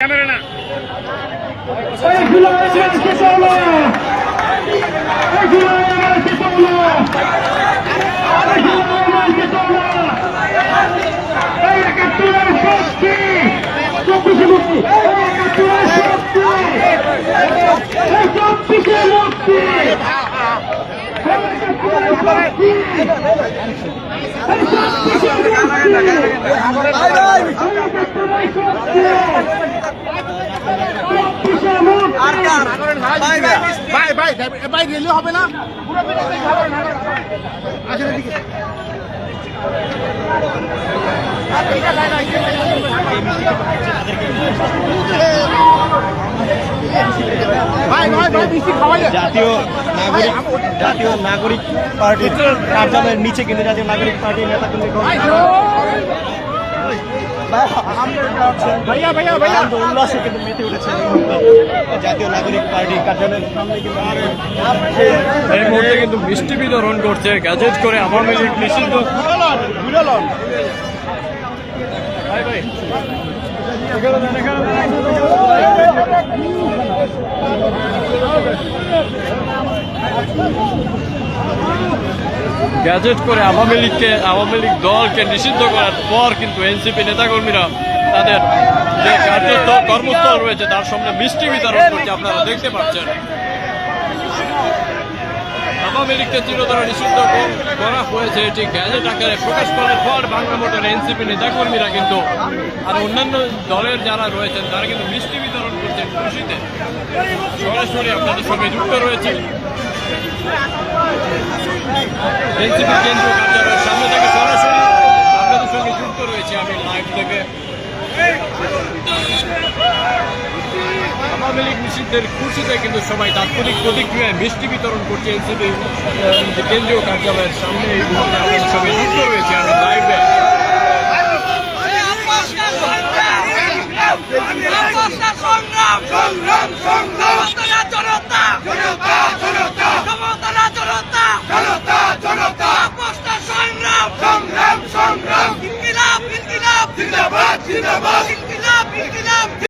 Camera না ভাই রেলে হবে না জাতীয় নাগরিক পার্টির কার্যালয়ের নিচে কিন্তু জাতীয় নাগরিক পার্টির নেতা কিন্তু উল্লাসে কিন্তু মেতে উঠেছে জাতীয় নাগরিক পার্টি কার্যালয়ের সামনে কিন্তু এই মুহূর্তে কিন্তু মিষ্টি বিতরণ করছে গ্যাজেট করে আওয়ামী লীগ নিষিদ্ধ। গ্যাজেট করে আওয়ামী লীগ দলকে নিষিদ্ধ করার পর কিন্তু এনসিপি নেতাকর্মীরা তাদের যে কর্মস্থল রয়েছে তার সামনে মিষ্টি বিতরণ করছে, আপনারা দেখতে পাচ্ছেন। আওয়ামী লীগকে চিরতরে নিষিদ্ধ করা হয়েছে এটি গ্যাজেট আকারে প্রকাশ করার পর বাংলা মোটর এনসিপি নেতাকর্মীরা কিন্তু আর অন্যান্য দলের যারা রয়েছেন তারা কিন্তু মিষ্টি বিতরণ করছেন খুশিতে। সরাসরি আপনাদের সঙ্গে যুক্ত রয়েছে এনসিপি কেন্দ্রীয় কার্যালয়ের সামনে থেকে, সরাসরি আপনাদের সঙ্গে যুক্ত রয়েছে আমি লাইভ থেকে। আওয়ামী লীগ নিষিদ্ধের খুশিতে কিন্তু সবাই তাৎক্ষণিক প্রতিক্রিয়ায় মিষ্টি বিতরণ করছে এনসিপি কেন্দ্রীয় কার্যালয়ের সামনে। এই মুহূর্তে আপনাদের সঙ্গে যুক্ত রয়েছে আমি লাইভে।